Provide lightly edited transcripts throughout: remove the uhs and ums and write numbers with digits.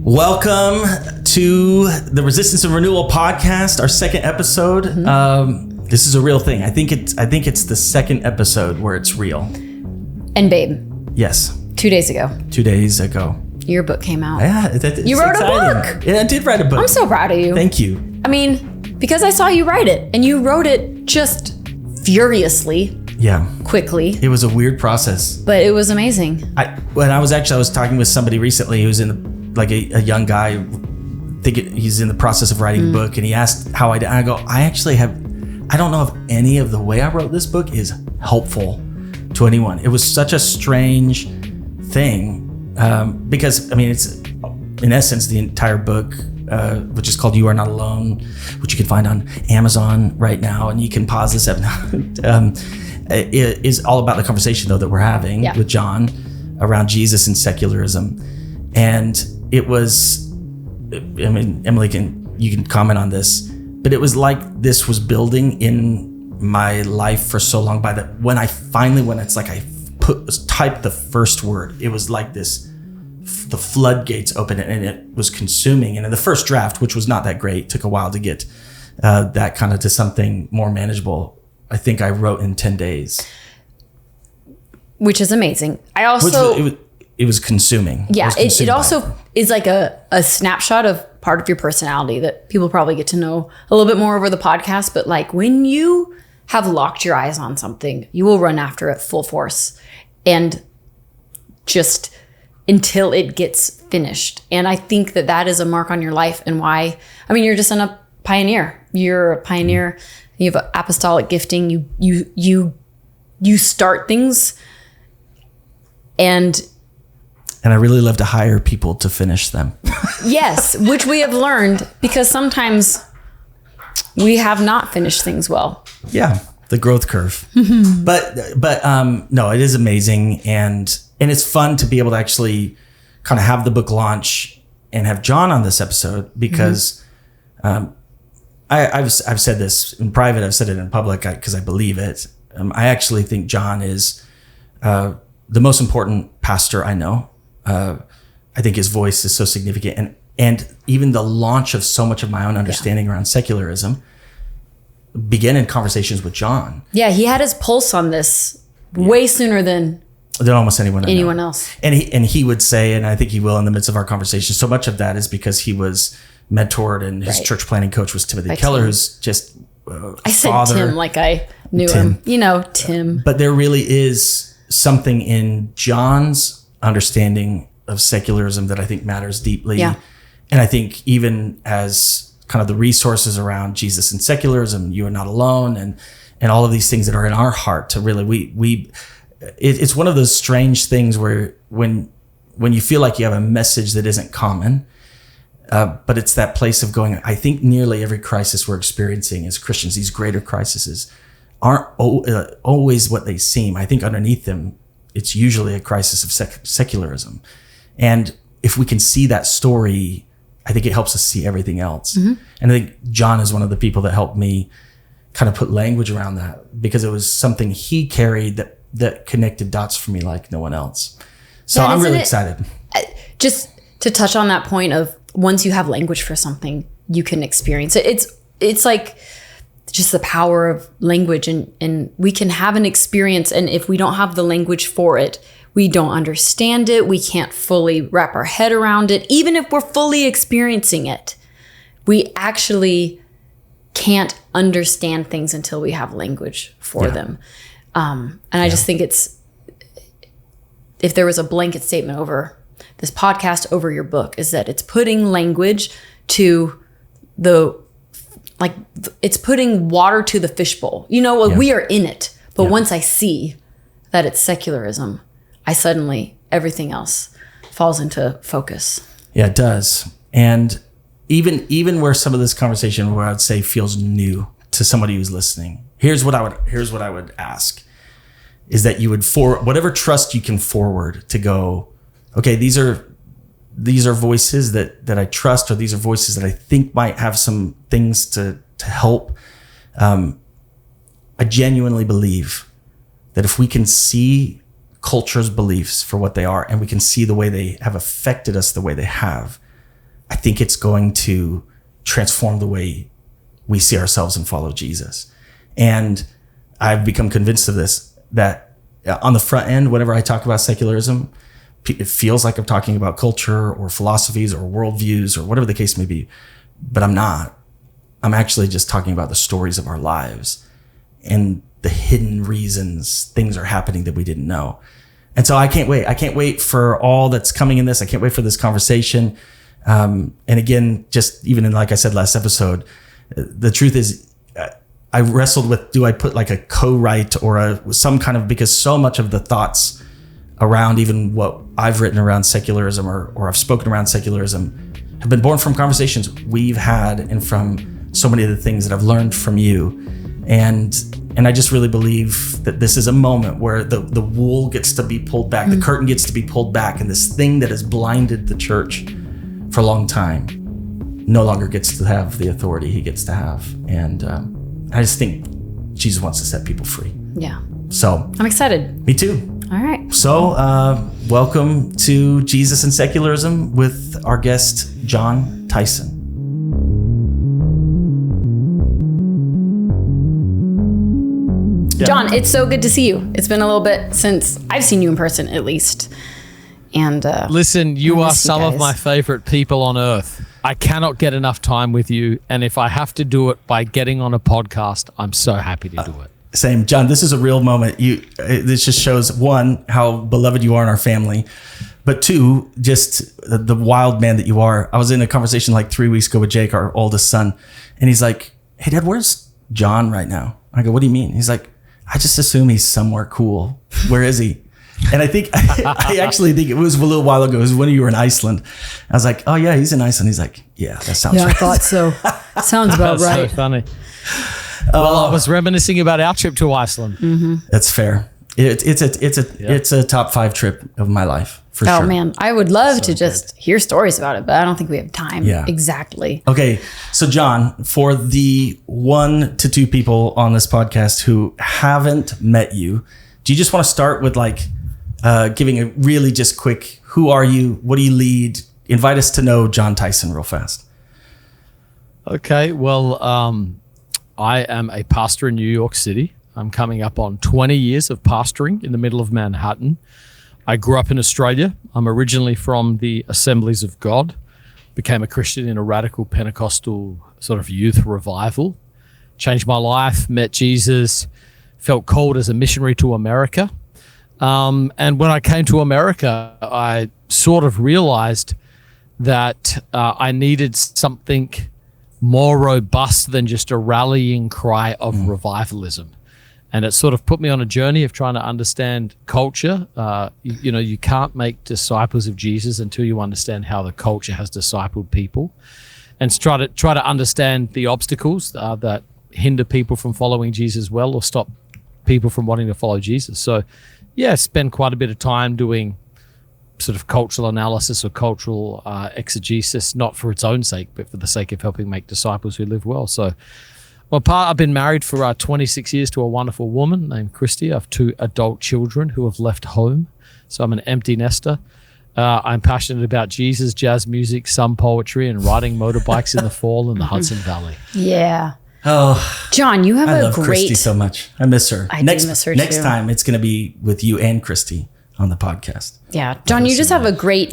Welcome to the Resistance and Renewal podcast, our second episode. This is a real thing. I think it's the second episode where it's real. And babe. Yes. 2 days ago. 2 days ago. Your book came out. Yeah, you wrote a book. Yeah, I did write a book. I'm so proud of you. Thank you. I mean, because I saw you write it, and you wrote it just furiously. Yeah. Quickly. It was a weird process. But it was amazing. I was talking with somebody recently who's a young guy. He's in the process of writing a book, and he asked how I did. I go, I don't know if any of the way I wrote this book is helpful to anyone. It was such a strange thing because, I mean, it's in essence the entire book, which is called You Are Not Alone, which you can find on Amazon right now, and you can pause this up now. It is all about the conversation, though, that we're having with Jon around Jesus and secularism. And it was, I mean, Emily, you can comment on this, but it was like this was building in my life for so long. When I typed the first word, it was like this, the floodgates opened and it was consuming. And in the first draft, which was not that great, took a while to get that kind of to something more manageable. I think I wrote in 10 days. Which is amazing. It was consuming. Yeah, it also is like a snapshot of part of your personality that people probably get to know a little bit more over the podcast. But like when you have locked your eyes on something, you will run after it full force and just until it gets finished. And I think that is a mark on your life and why, I mean, you're just a pioneer. You're a pioneer. Mm-hmm. You have apostolic gifting. You start things and I really love to hire people to finish them. Yes, which we have learned because sometimes we have not finished things well. Yeah, the growth curve. But no, it is amazing and it's fun to be able to actually kind of have the book launch and have Jon on this episode because I've said this in private. I've said it in public because I believe it. I actually think Jon is the most important pastor I know. I think his voice is so significant, and even the launch of so much of my own understanding around secularism began in conversations with Jon. Yeah, he had his pulse on this way sooner than almost anyone else. And he would say, and I think he will in the midst of our conversation. So much of that is because he was mentored, and his church planning coach was Timothy Keller, who's just I said Tim like I knew him. You know, Tim. But there really is something in Jon's understanding of secularism that I think matters deeply. Yeah. And I think even as kind of the resources around Jesus and secularism, You Are Not Alone, and all of these things that are in our heart to really, it's one of those strange things where when you feel like you have a message that isn't common, but it's that place of going, I think nearly every crisis we're experiencing as Christians, these greater crises aren't always what they seem. I think underneath them, it's usually a crisis of secularism. And if we can see that story, I think it helps us see everything else. Mm-hmm. And I think Jon is one of the people that helped me kind of put language around that because it was something he carried that connected dots for me like no one else. So I'm really excited. Just to touch on that point of once you have language for something, you can experience it. It's like just the power of language and we can have an experience. And if we don't have the language for it, we don't understand it. We can't fully wrap our head around it. Even if we're fully experiencing it, we actually can't understand things until we have language for them. And I just think if there was a blanket statement over this podcast, over your book, is that it's putting language to it's putting water to the fishbowl. You know, we are in it. But once I see that it's secularism, everything else falls into focus. Yeah, it does. And even where some of this conversation, where I'd say feels new to somebody who's listening, here's what I would ask, is that you would whatever trust you can forward to go, okay, these are voices that I trust, or these are voices that I think might have some things to help. I genuinely believe that if we can see culture's beliefs for what they are, and we can see the way they have affected us the way they have, I think it's going to transform the way we see ourselves and follow Jesus. And I've become convinced of this, that on the front end, whenever I talk about secularism, it feels like I'm talking about culture or philosophies or worldviews or whatever the case may be, but I'm not. I'm actually just talking about the stories of our lives and the hidden reasons things are happening that we didn't know. And so I can't wait. I can't wait for all that's coming in this. I can't wait for this conversation. And again, just even in, like I said last episode, the truth is, I wrestled with, do I put like a co-write or some kind of, because so much of the thoughts around even what I've written around secularism or I've spoken around secularism have been born from conversations we've had and from so many of the things that I've learned from you. And I just really believe that this is a moment where the wool gets to be pulled back, the curtain gets to be pulled back, and this thing that has blinded the church for a long time no longer gets to have the authority he gets to have. And I just think Jesus wants to set people free. Yeah. So I'm excited. Me too. All right. So welcome to Jesus and Secularism with our guest, Jon Tyson. Jon, it's so good to see you. It's been a little bit since I've seen you in person, at least. And listen, you are some of my favorite people on earth. I cannot get enough time with you, and if I have to do it by getting on a podcast, I'm so happy to do it. Same, Jon. This is a real moment. This just shows, one, how beloved you are in our family, but two, just the wild man that you are. I was in a conversation like 3 weeks ago with Jake, our oldest son, and he's like, "Hey, Dad, where's Jon right now?" I go, "What do you mean?" He's like, "I just assume he's somewhere cool. Where is he?" And I think, I actually think it was a little while ago. It was when you were in Iceland. I was like, "Oh yeah, he's in Iceland." He's like, "Yeah, that sounds right." I thought so. Sounds about right. That's so funny. Well, I was reminiscing about our trip to Iceland. Mm-hmm. That's fair. It's a top 5 trip of my life for sure. Oh man, I would love to just hear stories about it, but I don't think we have time. Yeah. Exactly. Okay, so Jon, for the 1 to 2 people on this podcast who haven't met you, do you just want to start with like giving a really just quick, who are you? What do you lead? Invite us to know Jon Tyson real fast. Okay, well, I am a pastor in New York City. I'm coming up on 20 years of pastoring in the middle of Manhattan. I grew up in Australia. I'm originally from the Assemblies of God, became a Christian in a radical Pentecostal sort of youth revival, changed my life, met Jesus, felt called as a missionary to America. And when I came to America, I sort of realized that I needed something more robust than just a rallying cry of revivalism. And it sort of put me on a journey of trying to understand culture. You can't make disciples of Jesus until you understand how the culture has discipled people, and try to understand the obstacles that hinder people from following Jesus well, or stop people from wanting to follow Jesus. So yeah, spend quite a bit of time doing sort of cultural analysis or cultural exegesis, not for its own sake, but for the sake of helping make disciples who live well. So, I've been married for 26 years to a wonderful woman named Christy. I have 2 adult children who have left home, so I'm an empty nester. I'm passionate about Jesus, jazz music, some poetry, and riding motorbikes in the fall in the Hudson Valley. Yeah. Oh, Jon, you have I a love great... Christy so much. I miss her. I do miss her Next too. time, it's going to be with you and Christy on the podcast. Yeah. Jon, you just have a great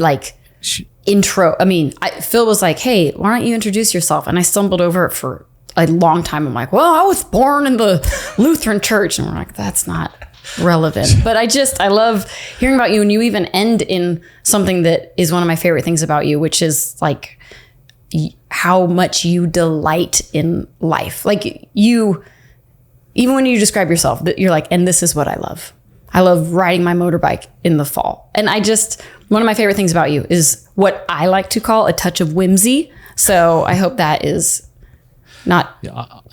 intro. I mean, Phil was like, "Hey, why don't you introduce yourself?" And I stumbled over it for a long time. I'm like, "Well, I was born in the Lutheran church." And we're like, that's not relevant. But I love hearing about you. And you even end in something that is one of my favorite things about you, which is like how much you delight in life. Like you, even when you describe yourself, you're like, "And this is what I love. I love riding my motorbike in the fall." And one of my favorite things about you is what I like to call a touch of whimsy. So I hope that is not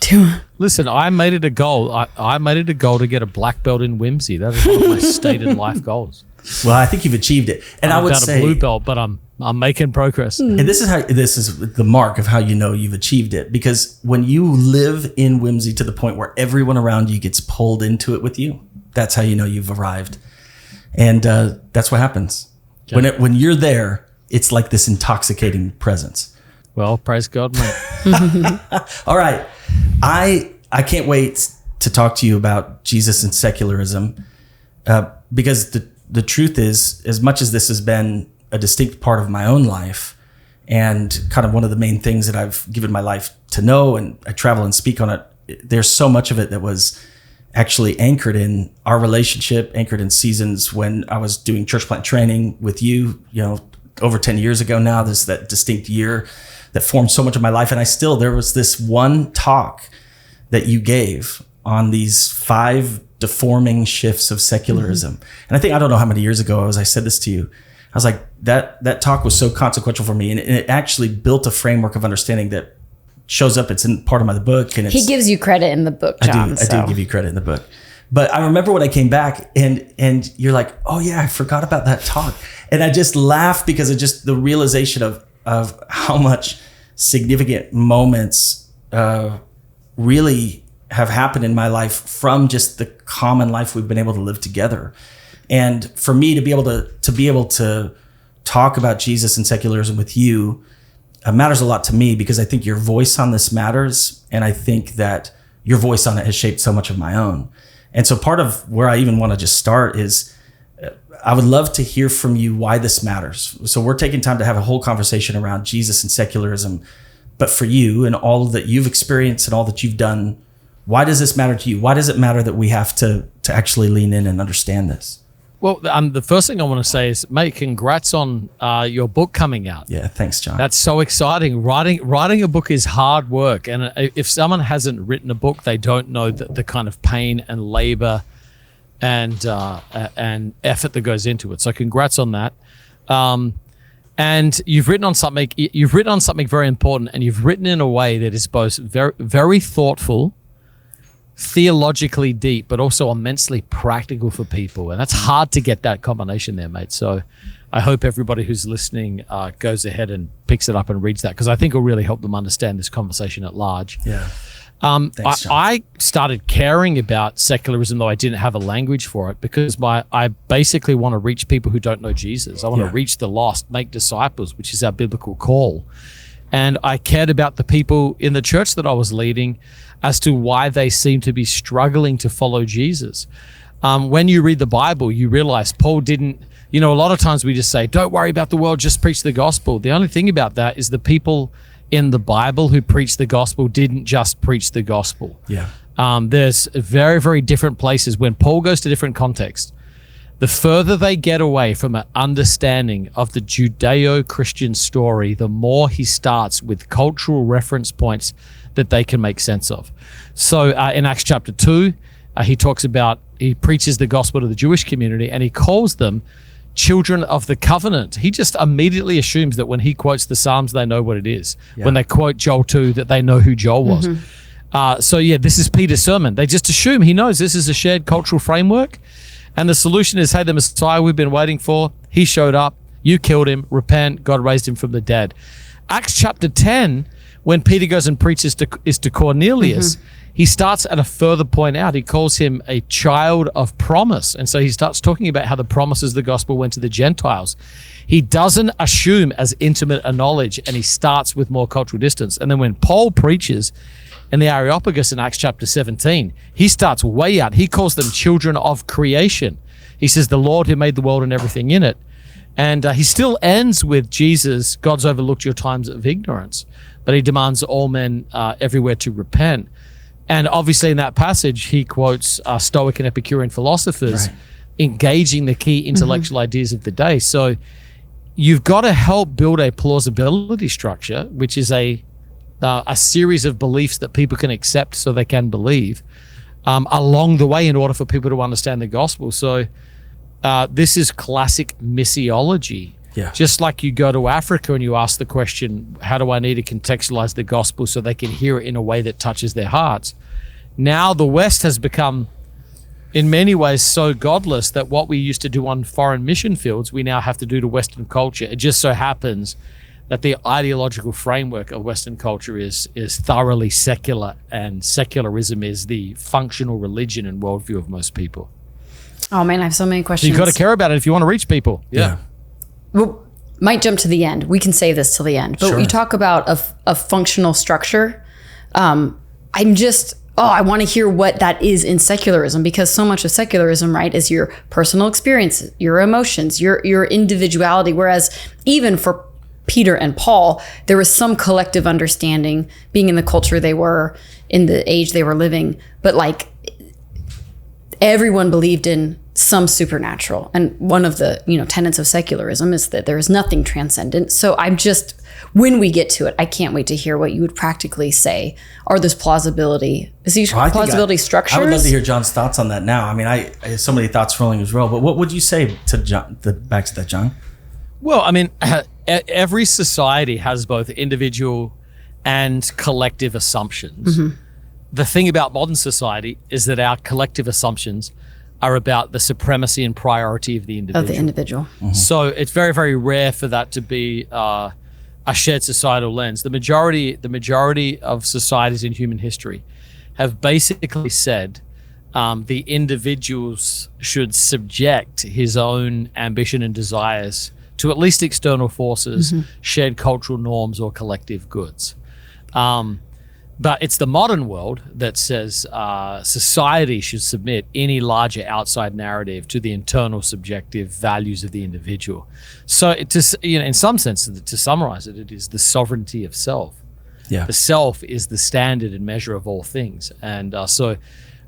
too... Listen, I made it a goal. I made it a goal to get a black belt in whimsy. That is one of my stated life goals. Well, I think you've achieved it. And I would say a blue belt, but I'm making progress. And this is the mark of how you know you've achieved it, because when you live in whimsy to the point where everyone around you gets pulled into it with you, that's how you know you've arrived. And that's what happens. Okay. When you're there, it's like this intoxicating presence. Well, praise God, mate. All right. I can't wait to talk to you about Jesus and secularism because the truth is, as much as this has been a distinct part of my own life and kind of one of the main things that I've given my life to know, and I travel and speak on it, there's so much of it that was actually anchored in our relationship, anchored in seasons when I was doing church plant training with you, over 10 years ago now. There's that distinct year that formed so much of my life. And there was this one talk that you gave on these 5 deforming shifts of secularism. And I don't know how many years ago I said this to you. I was like, that talk was so consequential for me. And it actually built a framework of understanding that shows up. It's in part of my book. And he gives you credit in the book, Jon. I do give you credit in the book. But I remember when I came back and you're like, oh yeah, I forgot about that talk. And I just laughed because of just the realization of how much significant moments really have happened in my life from just the common life we've been able to live together. And for me to be able to talk about Jesus and secularism with you matters a lot to me, because I think your voice on this matters. And I think that your voice on it has shaped so much of my own. And so part of where I even want to just start is I would love to hear from you why this matters. So we're taking time to have a whole conversation around Jesus and secularism, but for you and all that you've experienced and all that you've done, why does this matter to you? Why does it matter that we have to actually lean in and understand this? Well, the first thing I want to say is, mate, congrats on your book coming out. Yeah, thanks, Jon. That's so exciting. Writing a book is hard work. And if someone hasn't written a book, they don't know the kind of pain and labor and effort that goes into it. So congrats on that. And you've written on something very important, and you've written in a way that is both very, very thoughtful, theologically deep, but also immensely practical for people. And that's hard to get that combination there, mate. So I hope everybody who's listening goes ahead and picks it up and reads that, because I think it'll really help them understand this conversation at large. Yeah. Thanks, Jon. I started caring about secularism, though I didn't have a language for it, because I basically want to reach people who don't know Jesus. I want to reach the lost, make disciples, which is our biblical call. And I cared about the people in the church that I was leading as to why they seem to be struggling to follow Jesus. When you read the Bible, you realize Paul didn't, a lot of times we just say, don't worry about the world, just preach the gospel. The only thing about that is the people in the Bible who preach the gospel didn't just preach the gospel. Yeah. There's very, very different places. When Paul goes to different contexts, the further they get away from an understanding of the Judeo-Christian story, the more he starts with cultural reference points that they can make sense of. So in Acts chapter 2, he preaches the gospel to the Jewish community, and he calls them children of the covenant. He just immediately assumes that when he quotes the Psalms, they know what it is. Yeah. When they quote Joel 2, that they know who Joel was. This is Peter's sermon. They just assume he knows this is a shared cultural framework. And the solution is, hey, the Messiah we've been waiting for, he showed up, you killed him, repent, God raised him from the dead. Acts chapter 10, when Peter goes and preaches to Cornelius, he starts at a further point out. He calls him a child of promise. And so he starts talking about how the promises of the gospel went to the Gentiles. He doesn't assume as intimate a knowledge, and he starts with more cultural distance. And then when Paul preaches in the Areopagus in Acts chapter 17, he starts way out. He calls them children of creation. He says, the Lord who made the world and everything in it. And he still ends with Jesus, God's overlooked your times of ignorance, but he demands all men everywhere to repent. And obviously in that passage, he quotes Stoic and Epicurean philosophers, engaging the key intellectual ideas of the day. So you've got to help build a plausibility structure, which is a series of beliefs that people can accept so they can believe along the way in order for people to understand the gospel. So this is classic missiology. Yeah. Just like you go to Africa and you ask the question, how do I need to contextualize the gospel so they can hear it in a way that touches their hearts? Now the West has become, in many ways, so godless that what we used to do on foreign mission fields, we now have to do to Western culture. It just so happens that the ideological framework of Western culture is thoroughly secular, and secularism is the functional religion and worldview of most people. Oh man, I have so many questions. So you've got to care about it if you want to reach people. Yeah. Well, might jump to the end. We can save this till the end. But you talk about a functional structure. I want to hear what that is in secularism, because so much of secularism, right, is your personal experience, your emotions, your individuality. Whereas even for Peter and Paul, there was some collective understanding, being in the culture they were, in the age they were living. But like everyone believed in some supernatural. And one of the, tenets of secularism is that there is nothing transcendent. So when we get to it, I can't wait to hear what you would practically say are those plausibility structures. I would love to hear John's thoughts on that now. I mean, I have so many thoughts rolling as well, but what would you say to John, back to that, John? Well, I mean, every society has both individual and collective assumptions. Mm-hmm. The thing about modern society is that our collective assumptions are about the supremacy and priority of the individual. Mm-hmm. So it's very, very rare for that to be a shared societal lens. The majority of societies in human history have basically said the individuals should subject his own ambition and desires to at least external forces, mm-hmm. shared cultural norms, or collective goods. But it's the modern world that says society should submit any larger outside narrative to the internal subjective values of the individual. So in some sense, to summarize it, it is the sovereignty of self. Yeah. The self is the standard and measure of all things. And so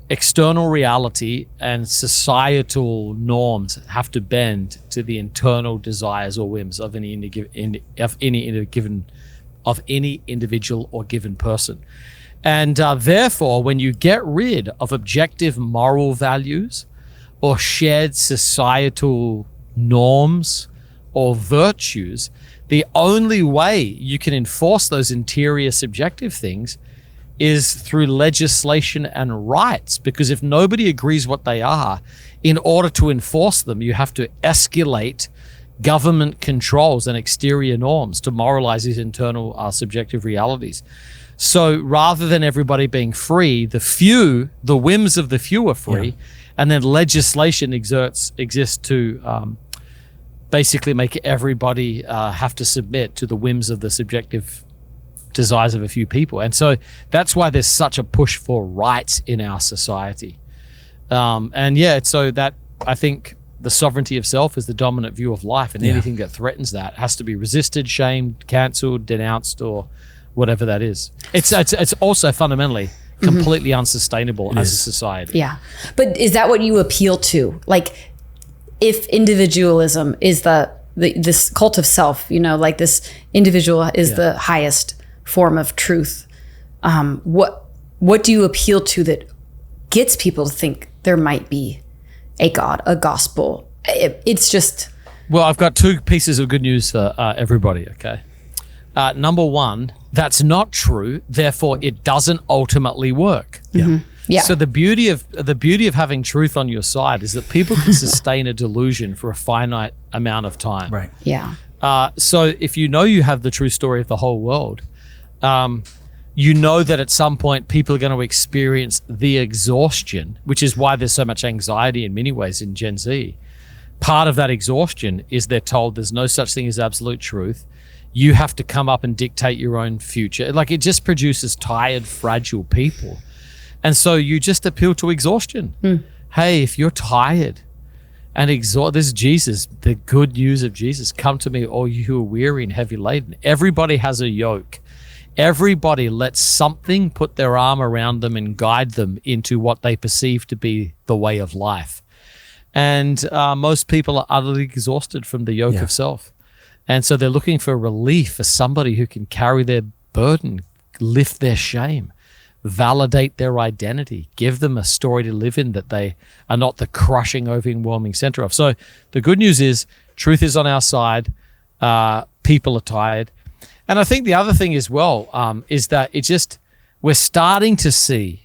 external reality and societal norms have to bend to the internal desires or whims of any individual or given person. And therefore, when you get rid of objective moral values or shared societal norms or virtues, the only way you can enforce those interior subjective things is through legislation and rights. Because if nobody agrees what they are, in order to enforce them, you have to escalate government controls and exterior norms to moralize these internal subjective realities. So rather than everybody being free, the whims of the few are free, and then legislation exists to basically make everybody have to submit to the whims of the subjective desires of a few people. And so that's why there's such a push for rights in our society. So that, I think, the sovereignty of self is the dominant view of life, and anything that threatens that has to be resisted, shamed, cancelled, denounced, or whatever that is. It's also fundamentally completely unsustainable as a society. Yeah. But is that what you appeal to? Like, if individualism is this cult of self, like this individual is the highest form of truth, what do you appeal to that gets people to think there might be a God, a gospel? It's just... Well, I've got two pieces of good news for everybody, okay? Number one, that's not true, therefore it doesn't ultimately work. Mm-hmm. Yeah. So the beauty of having truth on your side is that people can sustain a delusion for a finite amount of time. Right. Yeah. So if you know you have the true story of the whole world, you know that at some point people are going to experience the exhaustion, which is why there's so much anxiety in many ways in Gen Z. Part of that exhaustion is they're told there's no such thing as absolute truth. You have to come up and dictate your own future. Like, it just produces tired, fragile people. And so you just appeal to exhaustion. Hey, if you're tired and exhausted, this is Jesus, the good news of Jesus. Come to me, all you who are weary and heavy laden. Everybody has a yoke. Everybody lets something put their arm around them and guide them into what they perceive to be the way of life. And most people are utterly exhausted from the yoke of self. And so they're looking for relief, for somebody who can carry their burden, lift their shame, validate their identity, give them a story to live in that they are not the crushing, overwhelming center of. So the good news is truth is on our side. People are tired. And I think the other thing as well is that we're starting to see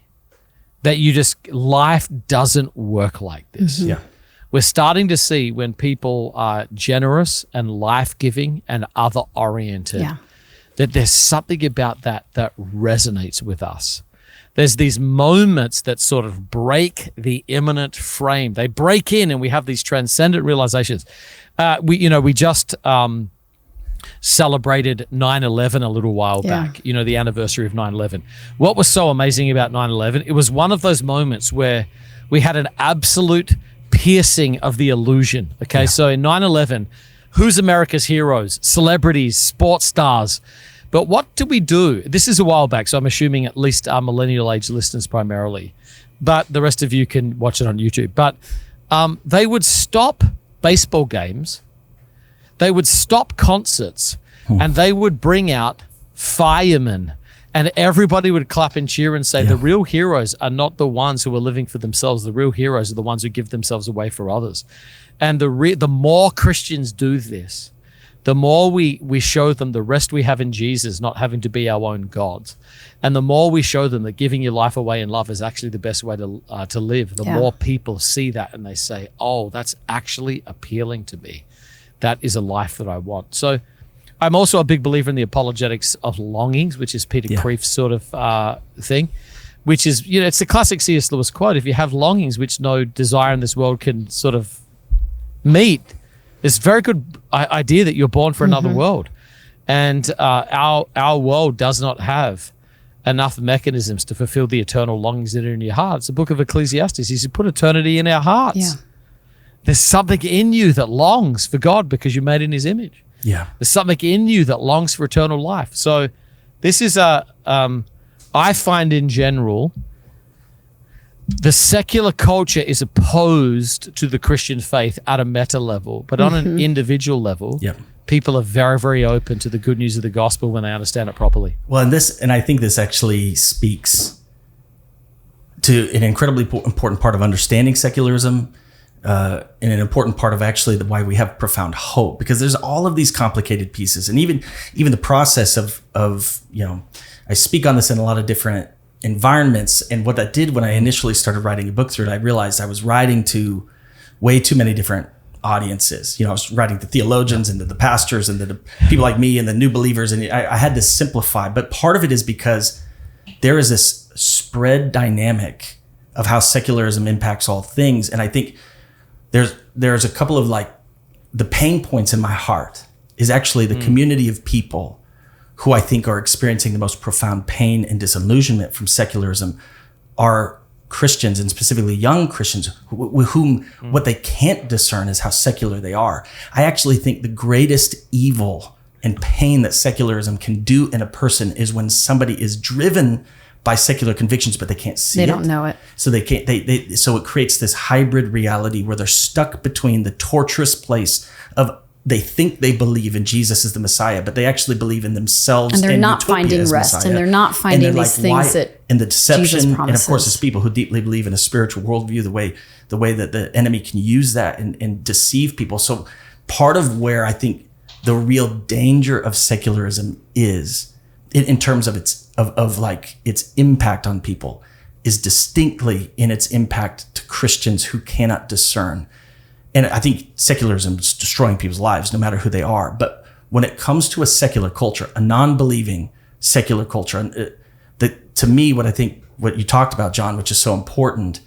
that life doesn't work like this. Mm-hmm. Yeah. We're starting to see when people are generous and life-giving and other-oriented, that there's something about that resonates with us. There's these moments that sort of break the immanent frame. They break in and we have these transcendent realizations. We just celebrated 9/11 a little while back, you know, the anniversary of 9/11. What was so amazing about 9/11? It was one of those moments where we had an absolute piercing of the illusion. Okay, so in 9/11, who's America's heroes? Celebrities, sports stars. But what do we do? This is a while back, so I'm assuming at least our millennial age listeners primarily, but the rest of you can watch it on YouTube. But they would stop baseball games, they would stop concerts, and they would bring out firemen, and everybody would clap and cheer and say, the real heroes are not the ones who are living for themselves. The real heroes are the ones who give themselves away for others. And the more Christians do this, the more we show them the rest we have in Jesus, not having to be our own gods. And the more we show them that giving your life away in love is actually the best way to live, the more people see that and they say, oh, that's actually appealing to me. That is a life that I want. So I'm also a big believer in the apologetics of longings, which is Peter Kreeft's sort of thing, which is, you know, it's the classic C.S. Lewis quote. If you have longings which no desire in this world can sort of meet, it's a very good idea that you're born for another world. And our world does not have enough mechanisms to fulfill the eternal longings that are in your heart. It's the book of Ecclesiastes. He says, put eternity in our hearts. Yeah. There's something in you that longs for God because you're made in his image. Yeah. There's something in you that longs for eternal life. So this is I find in general, the secular culture is opposed to the Christian faith at a meta level, but on an individual level, people are very, very open to the good news of the gospel when they understand it properly. Well, and I think this actually speaks to an incredibly important part of understanding secularism, and an important part of actually why we have profound hope, because there's all of these complicated pieces, and even the process of you know, I speak on this in a lot of different environments. And what that did when I initially started writing a book through it, I realized I was writing to way too many different audiences. You know, I was writing to theologians and to the pastors and to the people like me and the new believers. And I had to simplify. But part of it is because there is this spread dynamic of how secularism impacts all things. And I think there's a couple of, like, the pain points in my heart is actually the community of people who I think are experiencing the most profound pain and disillusionment from secularism are Christians, and specifically young Christians, with whom what they can't discern is how secular they are. I actually think the greatest evil and pain that secularism can do in a person is when somebody is driven by secular convictions, but they can't see it. They don't know it. So they can't. So it creates this hybrid reality where they're stuck between the torturous place of, they think they believe in Jesus as the Messiah, but they actually believe in themselves, and they're not utopia finding as rest, Messiah. and they're not finding these things that and the deception, Jesus and of promises. course, it's people who deeply believe in a spiritual worldview, the way that the enemy can use that and deceive people. So part of where I think the real danger of secularism is, in terms of its impact on people, is distinctly in its impact to Christians who cannot discern. And I think secularism is destroying people's lives, no matter who they are. But when it comes to a secular culture, a non-believing secular culture, to me, what you talked about, John, which is so important,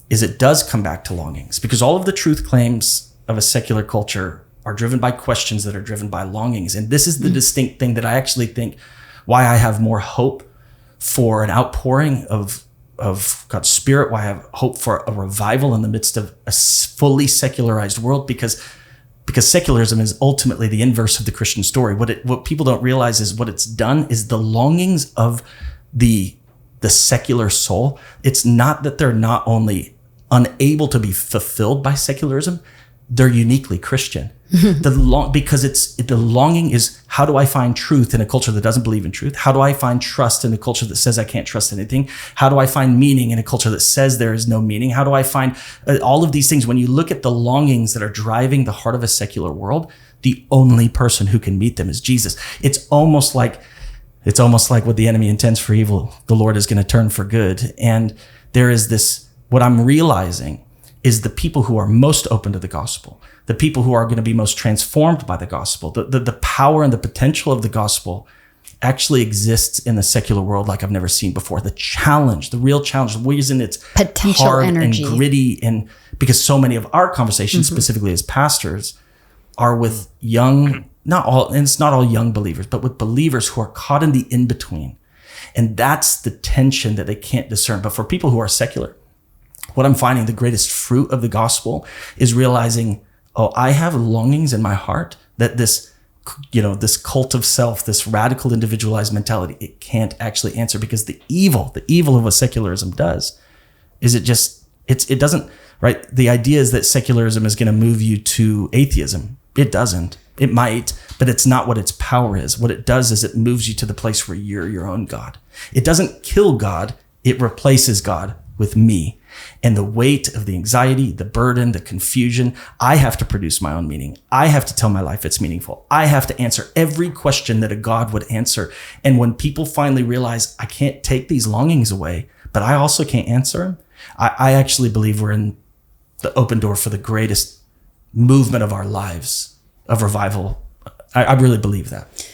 is it does come back to longings. Because all of the truth claims of a secular culture are driven by questions that are driven by longings. And this is the distinct thing that I actually think why I have more hope for an outpouring of God's Spirit, why I have hope for a revival in the midst of a fully secularized world, because secularism is ultimately the inverse of the Christian story. What people don't realize is what it's done is the longings of the secular soul. It's not that they're not only unable to be fulfilled by secularism, they're uniquely Christian. Because the longing is, how do I find truth in a culture that doesn't believe in truth? How do I find trust in a culture that says I can't trust anything? How do I find meaning in a culture that says there is no meaning? How do I find all of these things? When you look at the longings that are driving the heart of a secular world, the only person who can meet them is Jesus. It's almost like what the enemy intends for evil, the Lord is going to turn for good. And there is this, what I'm realizing is the people who are most open to the gospel, the people who are going to be most transformed by the gospel, the power and the potential of the gospel actually exists in the secular world like I've never seen before. The challenge, the real challenge, the reason it's potential hard energy and gritty, and because so many of our conversations, specifically as pastors, are with young and it's not all young believers, but with believers who are caught in the in-between. And that's the tension that they can't discern. But for people who are secular, what I'm finding the greatest fruit of the gospel is realizing, oh, I have longings in my heart that this cult of self, this radical individualized mentality, it can't actually answer, because the evil of what secularism does is it doesn't, right? The idea is that secularism is going to move you to atheism. It doesn't. It might, but it's not what its power is. What it does is it moves you to the place where you're your own God. It doesn't kill God. It replaces God with me. And the weight of the anxiety, the burden, the confusion, I have to produce my own meaning. I have to tell my life it's meaningful. I have to answer every question that a God would answer. And when people finally realize, I can't take these longings away, but I also can't answer them, I actually believe we're in the open door for the greatest movement of our lives of revival. I really believe that.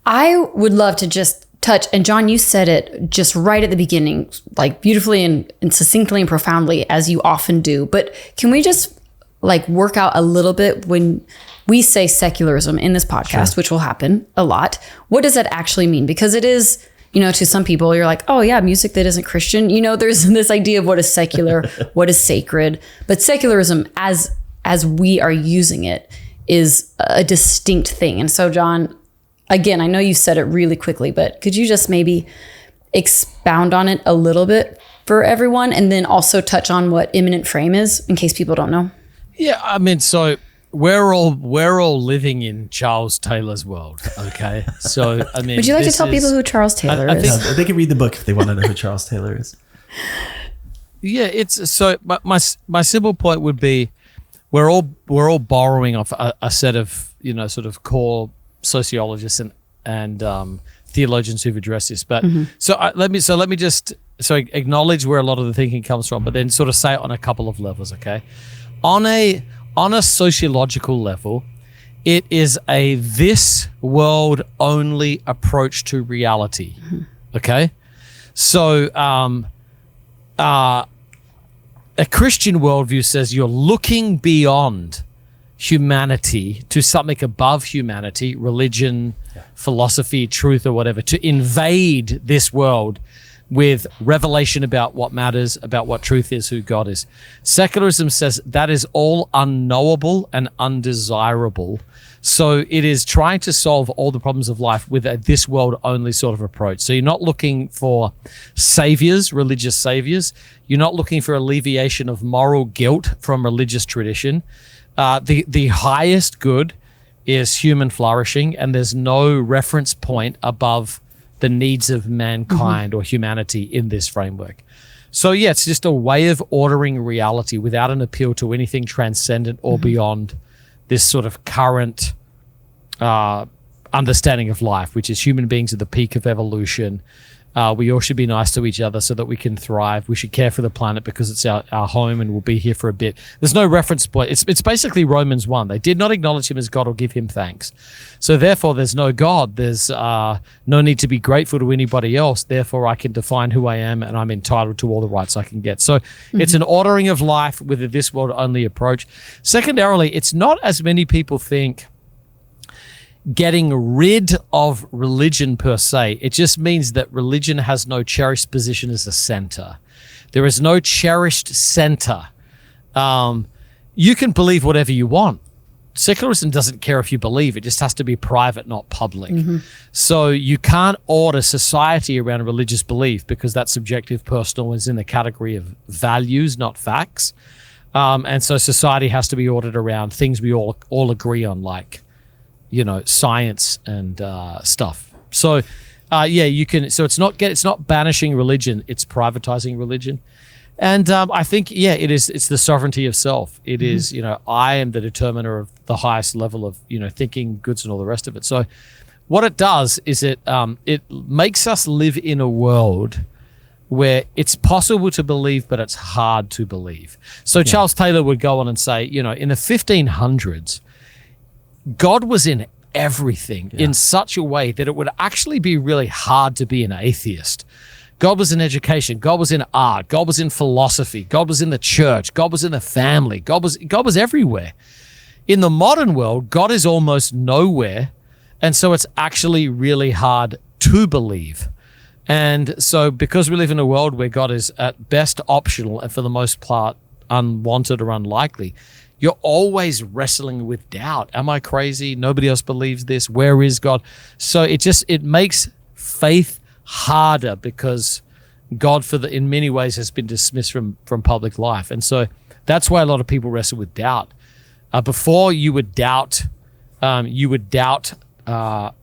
I would love to just touch, and Jon, you said it just right at the beginning, like beautifully and succinctly and profoundly, as you often do. But can we just like work out a little bit when we say secularism in this podcast, Sure. which will happen a lot? What does that actually mean? Because it is, to some people, you're like, oh yeah, music that isn't Christian. There's this idea of what is secular, what is sacred. But secularism, as we are using it, is a distinct thing. And so, Jon, again, I know you said it really quickly, but could you just maybe expound on it a little bit for everyone, and then also touch on what imminent frame is in case people don't know? Yeah, I mean, so we're all living in Charles Taylor's world, okay? So, I mean, would you like to tell people who Charles Taylor is? No, they can read the book if they want to know who Charles Taylor is. Yeah, it's so. My simple point would be, we're all borrowing off a set of sort of core sociologists and theologians who've addressed this. But let me just acknowledge where a lot of the thinking comes from, but then sort of say it on a couple of levels. Okay, on a sociological level, it is a this world only approach to reality. Okay, so a Christian worldview says you're looking beyond humanity to something above humanity, religion, philosophy, truth, or whatever, to invade this world with revelation about what matters, about what truth is, who God is. Secularism says that is all unknowable and undesirable. So it is trying to solve all the problems of life with a this world only sort of approach. So you're not looking for saviors, religious saviors. You're not looking for alleviation of moral guilt from religious tradition. The highest good is human flourishing, and there's no reference point above the needs of mankind or humanity in this framework. So yeah, it's just a way of ordering reality without an appeal to anything transcendent or beyond this sort of current understanding of life, which is human beings at the peak of evolution. We all should be nice to each other so that we can thrive. We should care for the planet because it's our home and we'll be here for a bit. There's no reference point. It's basically Romans 1. They did not acknowledge him as God or give him thanks. So therefore, there's no God. There's no need to be grateful to anybody else. Therefore, I can define who I am and I'm entitled to all the rights I can get. So it's an ordering of life with a this world only approach. Secondarily, it's not, as many people think, getting rid of religion per se. It just means that religion has no cherished position as a center. There is no cherished center. You can believe whatever you want. Secularism doesn't care if you believe. It just has to be private, not public. So you can't order society around religious belief because that's subjective, personal, is in the category of values, not facts. And so society has to be ordered around things we all agree on, like science and stuff. So, you can. So it's not banishing religion; it's privatizing religion. And I think, it is. It's the sovereignty of self. It is. I am the determiner of the highest level of thinking, goods, and all the rest of it. So, what it does is it makes us live in a world where it's possible to believe, but it's hard to believe. So Charles Taylor would go on and say, in the 1500s. God was in everything in such a way that it would actually be really hard to be an atheist. God was in education. God was in art. God was in philosophy. God was in the church. God was in the family. God was everywhere. In the modern world, God is almost nowhere. And so it's actually really hard to believe. And so because we live in a world where God is at best optional and for the most part unwanted or unlikely, you're always wrestling with doubt. Am I crazy? Nobody else believes this. Where is God? So it makes faith harder because God in many ways has been dismissed from public life. And so that's why a lot of people wrestle with doubt. Before you would doubt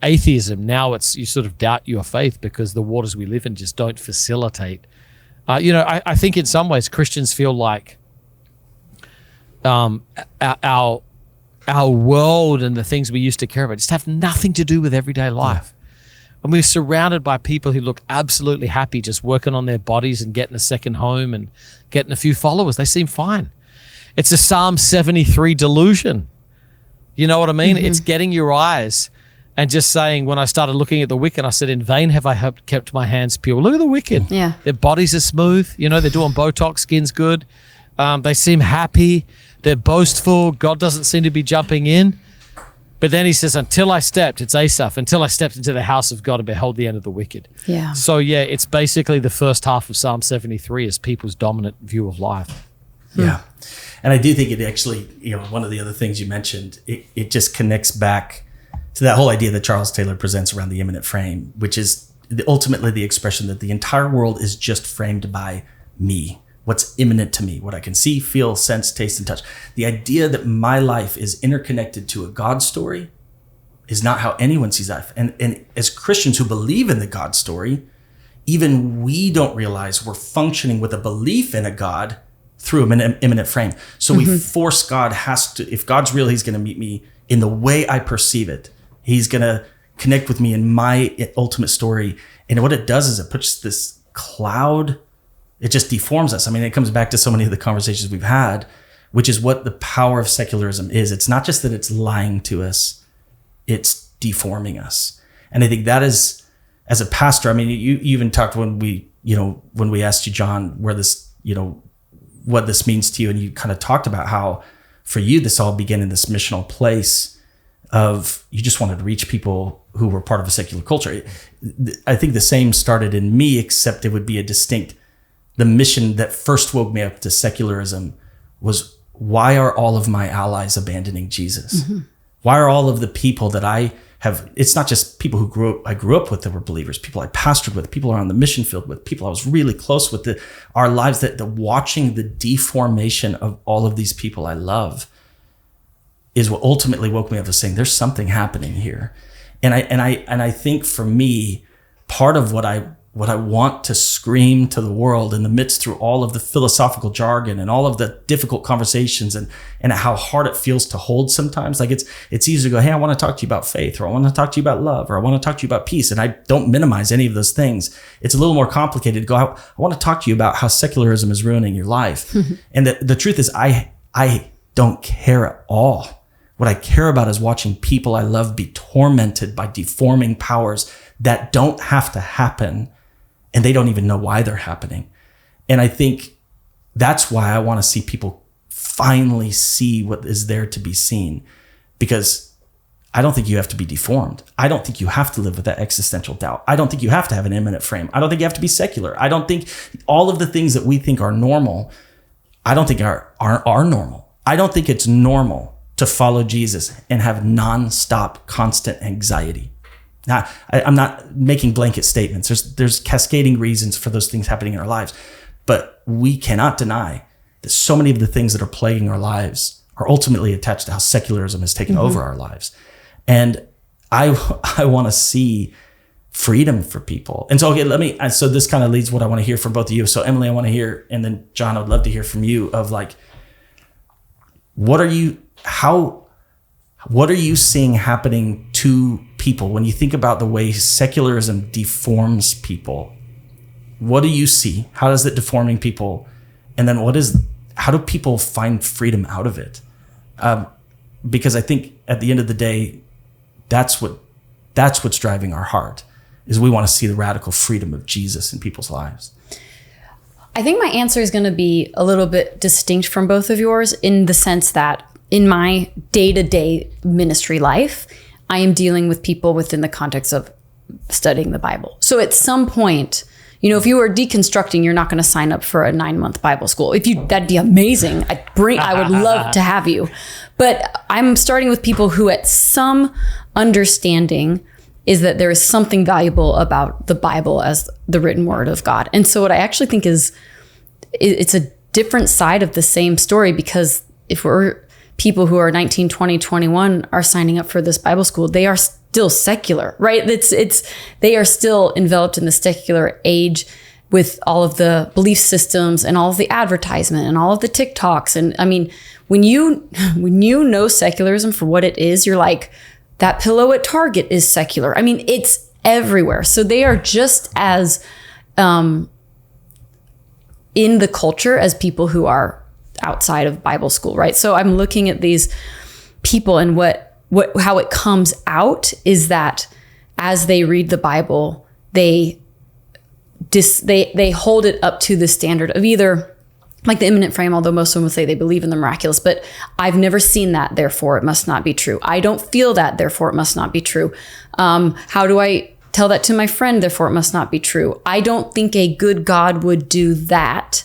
atheism. Now you sort of doubt your faith because the waters we live in just don't facilitate. I think in some ways Christians feel like our world and the things we used to care about just have nothing to do with everyday life. And we're surrounded by people who look absolutely happy just working on their bodies and getting a second home and getting a few followers. They seem fine. It's a Psalm 73 delusion. You know what I mean? Mm-hmm. It's getting your eyes and just saying, when I started looking at the wicked, I said, in vain have I kept my hands pure. Look at the wicked. Yeah. Their bodies are smooth. They're doing Botox, skin's good. They seem happy. They're boastful. God doesn't seem to be jumping in. But then he says, it's Asaph, until I stepped into the house of God and beheld the end of the wicked. Yeah. So it's basically the first half of Psalm 73 is people's dominant view of life. Yeah. And I do think it actually, one of the other things you mentioned, it just connects back to that whole idea that Charles Taylor presents around the immanent frame, which is ultimately the expression that the entire world is just framed by me, what's immanent to me, what I can see, feel, sense, taste, and touch. The idea that my life is interconnected to a God story is not how anyone sees life. And as Christians who believe in the God story, even we don't realize we're functioning with a belief in a God through an immanent frame. So we force God if God's real, he's going to meet me in the way I perceive it. He's going to connect with me in my ultimate story. And what it does is it puts this cloud, it just deforms us. I mean, it comes back to so many of the conversations we've had, which is what the power of secularism is. It's not just that it's lying to us, it's deforming us. And I think that is, as a pastor, I mean, you even talked when we asked you, Jon, where this, what this means to you. And you kind of talked about how for you, this all began in this missional place of you just wanted to reach people who were part of a secular culture. I think the same started in me, except it would be the mission that first woke me up to secularism was, why are all of my allies abandoning Jesus? Mm-hmm. Why are all of the people that I have, it's not just people I grew up with that were believers, people I pastored with, people are on the mission field with, people I was really close with, our lives, that watching the deformation of all of these people I love is what ultimately woke me up to saying, there's something happening here. And I think for me, part of what I want to scream to the world in the midst through all of the philosophical jargon and all of the difficult conversations and how hard it feels to hold sometimes. Like it's easy to go, hey, I want to talk to you about faith, or I want to talk to you about love, or I want to talk to you about peace. And I don't minimize any of those things. It's a little more complicated to go, I want to talk to you about how secularism is ruining your life. And the truth is I don't care at all. What I care about is watching people I love be tormented by deforming powers that don't have to happen, and they don't even know why they're happening. And I think that's why I want to see people finally see what is there to be seen, because I don't think you have to be deformed. I don't think you have to live with that existential doubt. I don't think you have to have an immanent frame. I don't think you have to be secular. I don't think all of the things that we think are normal, I don't think are normal. I don't think it's normal to follow Jesus and have nonstop, constant anxiety. Now, I'm not making blanket statements. There's cascading reasons for those things happening in our lives, but we cannot deny that so many of the things that are plaguing our lives are ultimately attached to how secularism has taken over our lives. And I want to see freedom for people. And so, so this kind of leads what I want to hear from both of you. So Emily, I want to hear, and then Jon, I would love to hear from you of like, what are you seeing happening to people when you think about the way secularism deforms people? What do you see? How is it deforming people? And then how do people find freedom out of it? Because I think at the end of the day, that's what's driving our heart, is we want to see the radical freedom of Jesus in people's lives. I think my answer is going to be a little bit distinct from both of yours, in the sense that in my day-to-day ministry life, I am dealing with people within the context of studying the Bible. So at some point, if you are deconstructing, you're not going to sign up for a 9-month Bible school. That'd be amazing. I would love to have you. But I'm starting with people who at some understanding is that there is something valuable about the Bible as the written word of God. And so what I actually think is, it's a different side of the same story, because if we're people who are 19, 20, 21 are signing up for this Bible school, they are still secular, right? They are still enveloped in the secular age with all of the belief systems and all of the advertisement and all of the TikToks. And I mean, when you know secularism for what it is, you're like, that pillow at Target is secular. I mean, it's everywhere. So they are just as in the culture as people who are outside of Bible school, right? So I'm looking at these people, and how it comes out is that as they read the Bible, they hold it up to the standard of either like the imminent frame, although most of them would say they believe in the miraculous, but I've never seen that, therefore it must not be true. I don't feel that, therefore it must not be true. How do I tell that to my friend, therefore it must not be true? I don't think a good God would do that,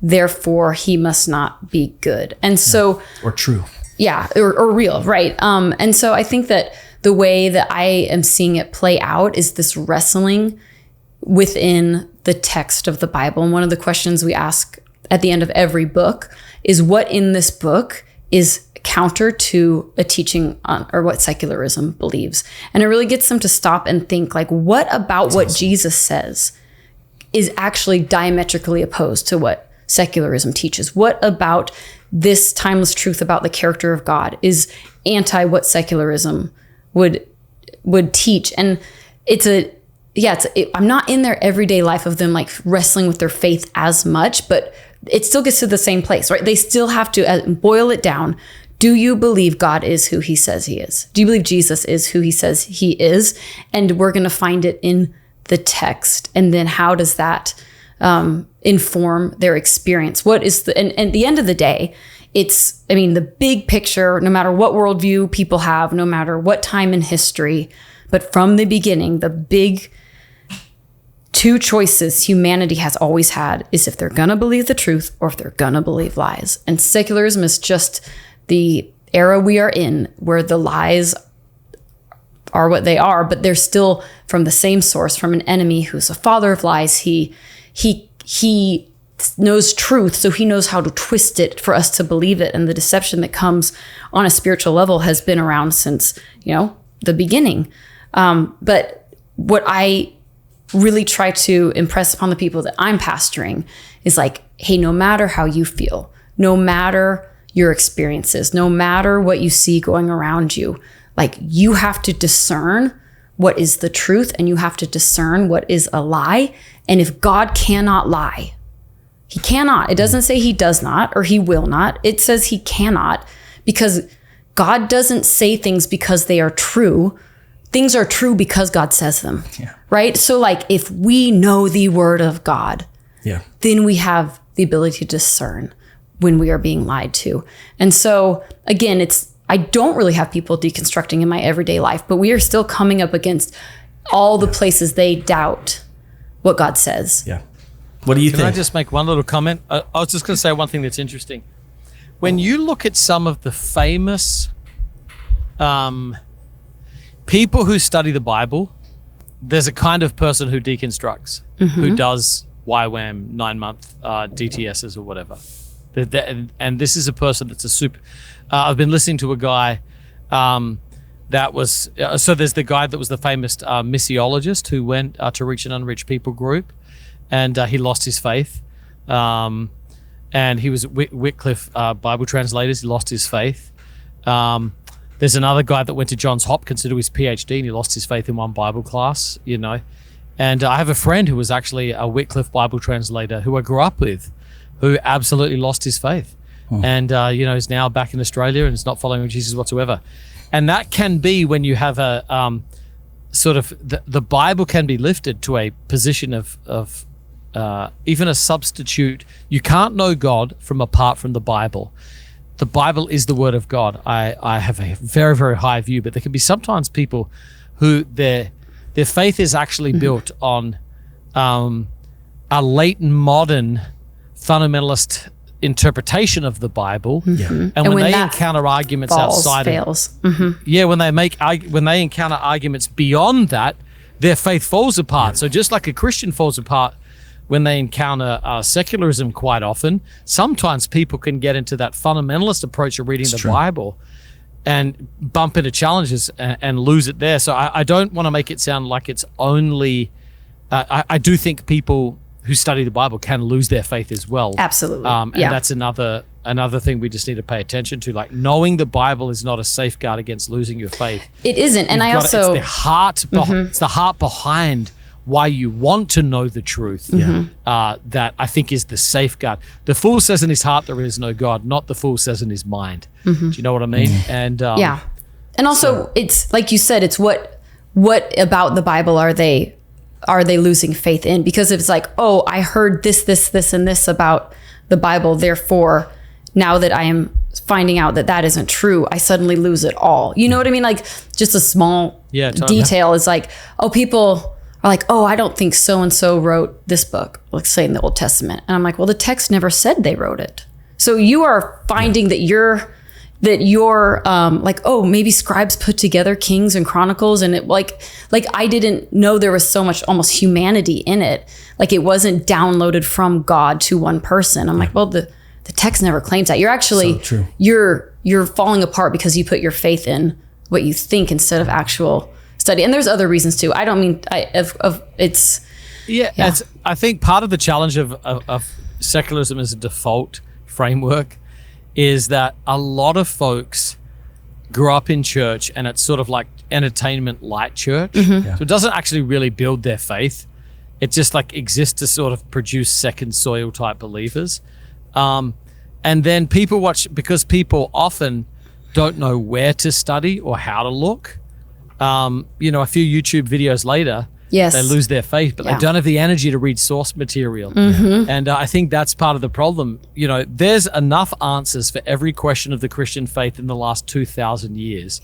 therefore he must not be good. And so, or true. Yeah, or real, right? And so I think that the way that I am seeing it play out is this wrestling within the text of the Bible. And one of the questions we ask at the end of every book is, what in this book is counter to a teaching on, or what secularism believes? And it really gets them to stop and think, like, what about what Jesus says is actually diametrically opposed to what secularism teaches? What about this timeless truth about the character of God is anti what secularism would teach? And I'm not in their everyday life of them like wrestling with their faith as much, but it still gets to the same place, right? They still have to boil it down. Do you believe God is who he says he is? Do you believe Jesus is who he says he is? And we're going to find it in the text. And then how does that inform their experience? What is and at the end of the day, the big picture, no matter what worldview people have, no matter what time in history, but from the beginning, the big two choices humanity has always had is if they're going to believe the truth or if they're going to believe lies. And secularism is just the era we are in where the lies are what they are, but they're still from the same source, from an enemy who's a father of lies. He knows truth, so he knows how to twist it for us to believe it. And the deception that comes on a spiritual level has been around since, the beginning. But what I really try to impress upon the people that I'm pastoring is like, hey, no matter how you feel, no matter your experiences, no matter what you see going around you, like, you have to discern what is the truth and you have to discern what is a lie. And if God cannot lie, he cannot. It doesn't say he does not or he will not. It says he cannot, because God doesn't say things because they are true. Things are true because God says them, right? So like, if we know the word of God, then we have the ability to discern when we are being lied to. And so again, I don't really have people deconstructing in my everyday life, but we are still coming up against all the places they doubt what God says. Yeah. What do you think? Can I just make one little comment? I was just going to say one thing that's interesting. When you look at some of the famous people who study the Bible, there's a kind of person who deconstructs, who does YWAM 9-month DTSs or whatever. And this is a person that's a super... I've been listening to a guy that was... so there's the guy that was the famous missiologist who went to reach an unreached people group, and he lost his faith. And he was Wycliffe Bible translators. He lost his faith. There's another guy that went to Johns Hopkins to do his PhD, and he lost his faith in one Bible class, And I have a friend who was actually a Wycliffe Bible translator who I grew up with, who absolutely lost his faith. And, is now back in Australia and is not following Jesus whatsoever. And that can be when you have a sort of, the Bible can be lifted to a position of even a substitute. You can't know God from apart from the Bible. the Bible is the word of God. I have a very, very high view, but there can be sometimes people who their faith is actually built on a late modern fundamentalist interpretation of the Bible. And when they encounter arguments outside when they encounter arguments beyond that, their faith falls apart. So just like a Christian falls apart when they encounter secularism quite often, sometimes people can get into that fundamentalist approach of reading the Bible and bump into challenges and lose it there. So I don't want to make it sound like it's only, I do think people who study the Bible can lose their faith as well. Absolutely. And that's another thing we just need to pay attention to. Like, knowing the Bible is not a safeguard against losing your faith. It isn't. And it's the heart it's the heart behind why you want to know the truth that I think is the safeguard. The fool says in his heart there is no God, not the fool says in his mind. Do you know what I mean? And and also it's like you said, it's what about the Bible are they losing faith in? Because if it's like, oh, I heard this and this about the Bible, therefore now that I am finding out that isn't true, I suddenly lose it all. You know what I mean? Like, just a small detail is like, oh, people are like, oh, I don't think so-and-so wrote this book, let's say in the Old Testament. And I'm like, well, the text never said they wrote it. So you are finding that you're like, oh, maybe scribes put together Kings and Chronicles, and it like I didn't know there was so much almost humanity in it. Like, it wasn't downloaded from God to one person. I'm like, well, the text never claims that. You're actually, you're falling apart because you put your faith in what you think instead of actual study. And there's other reasons too. I don't mean it's. I think part of the challenge of secularism as a default framework is that a lot of folks grew up in church and it's sort of like entertainment light church. So it doesn't actually really build their faith. It just like exists to sort of produce second soil type believers. And then people watch, because people often don't know where to study or how to look. A few YouTube videos later, they lose their faith, but they don't have the energy to read source material. And I think that's part of the problem. There's enough answers for every question of the Christian faith in the last 2,000 years.